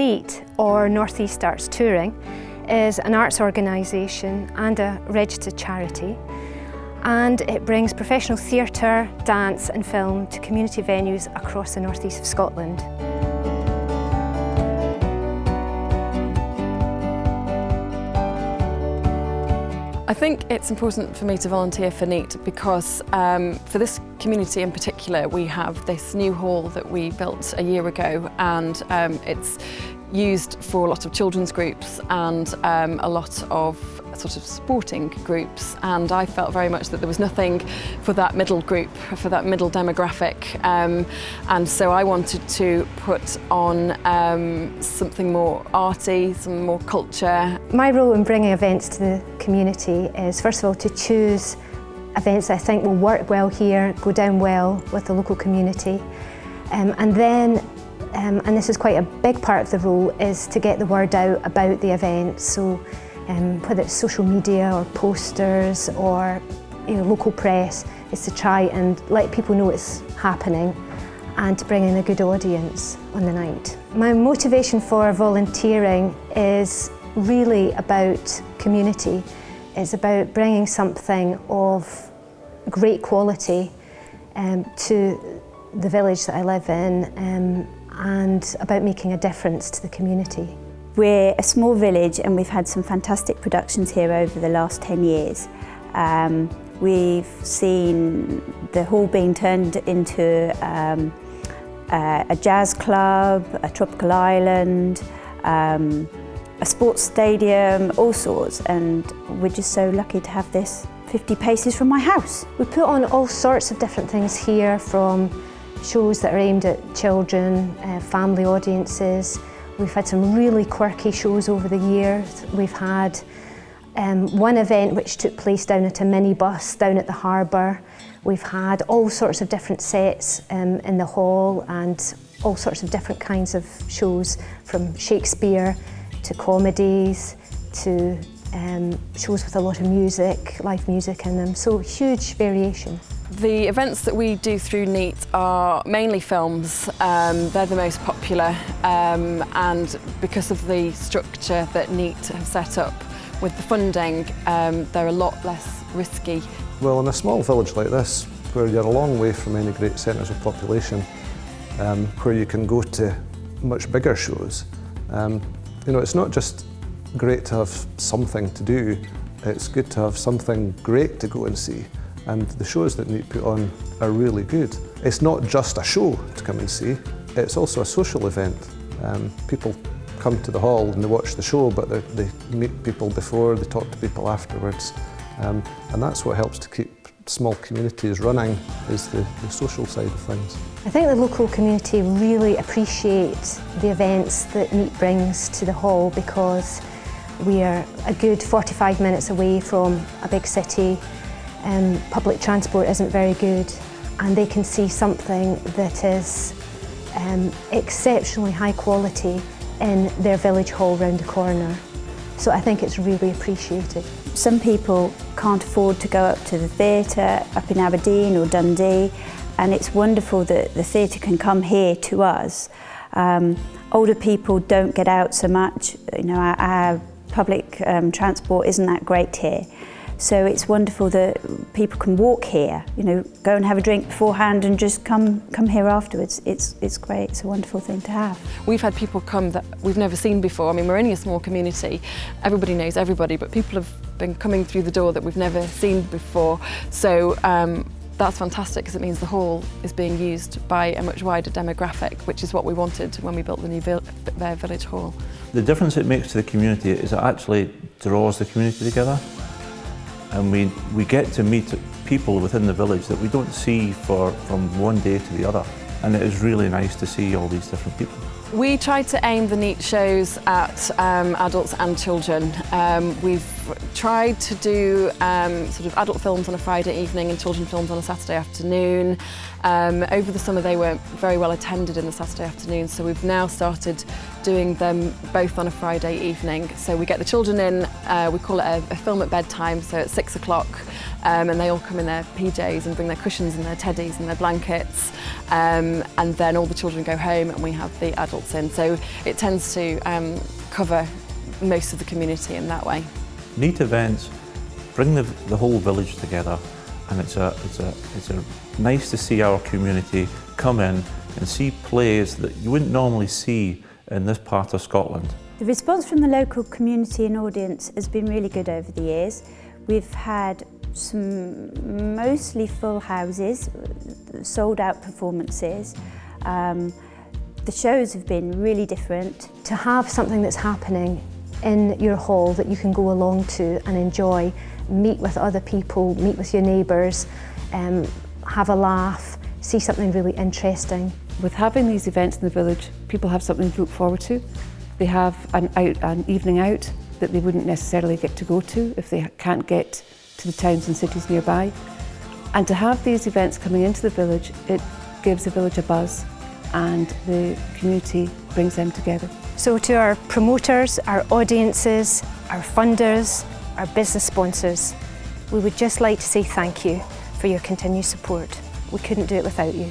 NEAT, or North East Arts Touring, is an arts organisation and a registered charity, and it brings professional theatre, dance and film to community venues across the north east of Scotland. I think it's important for me to volunteer for NEAT because for this community in particular, we have this new hall that we built a year ago, and it's used for a lot of children's groups and a lot of sort of sporting groups, and I felt very much that there was nothing for that middle group, for that middle demographic, and so I wanted to put on something more arty, some more culture. My role in bringing events to the community is, first of all, to choose events I think will work well here, go down well with the local community, and then and this is quite a big part of the role, is to get the word out about the event. So whether it's social media or posters or local press, is to try and let people know it's happening and to bring in a good audience on the night. My motivation for volunteering is really about community. It's about bringing something of great quality to the village that I live in, and about making a difference to the community. We're a small village and we've had some fantastic productions here over the last 10 years. We've seen the hall being turned into a jazz club, a tropical island, a sports stadium, all sorts, and we're just so lucky to have this 50 paces from my house. We put on all sorts of different things here, from shows that are aimed at children, family audiences. We've had some really quirky shows over the years. We've had one event which took place down at a minibus down at the harbour. We've had all sorts of different sets in the hall, and all sorts of different kinds of shows, from Shakespeare to comedies to shows with a lot of music, live music in them, so huge variation. The events that we do through NEAT are mainly films. They're the most popular, and because of the structure that NEAT have set up with the funding, they're a lot less risky. Well, in a small village like this, where you're a long way from any great centres of population, where you can go to much bigger shows, it's not just great to have something to do, it's good to have something great to go and see. And the shows that NEAT put on are really good. It's not just a show to come and see, it's also a social event. People come to the hall and they watch the show, but they meet people before, they talk to people afterwards. And that's what helps to keep small communities running, is the social side of things. I think the local community really appreciate the events that NEAT brings to the hall, because we are a good 45 minutes away from a big city. Public transport isn't very good, and they can see something that is exceptionally high quality in their village hall round the corner. So I think it's really appreciated. Some people can't afford to go up to the theatre up in Aberdeen or Dundee, and it's wonderful that the theatre can come here to us. Older people don't get out so much. Our public transport isn't that great here. So it's wonderful that people can walk here, go and have a drink beforehand and just come here afterwards. It's great, it's a wonderful thing to have. We've had people come that we've never seen before. I mean, we're only a small community, everybody knows everybody, but people have been coming through the door that we've never seen before. So that's fantastic, because it means the hall is being used by a much wider demographic, which is what we wanted when we built the new village hall. The difference it makes to the community is it actually draws the community together. And we get to meet people within the village that we don't see from one day to the other. And it is really nice to see all these different people. We try to aim the NEAT shows at adults and children. We've tried to do sort of adult films on a Friday evening and children films on a Saturday afternoon. Over the summer they weren't very well attended in the Saturday afternoon, so we've now started doing them both on a Friday evening. So we get the children in, we call it a film at bedtime, so at 6 o'clock, and they all come in their PJs and bring their cushions and their teddies and their blankets, and then all the children go home and we have the adult results in. So it tends to cover most of the community in that way. Neat events bring the whole village together, and it's nice to see our community come in and see plays that you wouldn't normally see in this part of Scotland. The response from the local community and audience has been really good over the years. We've had some mostly full houses, sold out performances. The shows have been really different. To have something that's happening in your hall that you can go along to and enjoy, meet with other people, meet with your neighbours, have a laugh, see something really interesting. With having these events in the village, people have something to look forward to. They have an evening out that they wouldn't necessarily get to go to if they can't get to the towns and cities nearby. And to have these events coming into the village, it gives the village a buzz, and the community brings them together. So to our promoters, our audiences, our funders, our business sponsors, we would just like to say thank you for your continued support. We couldn't do it without you.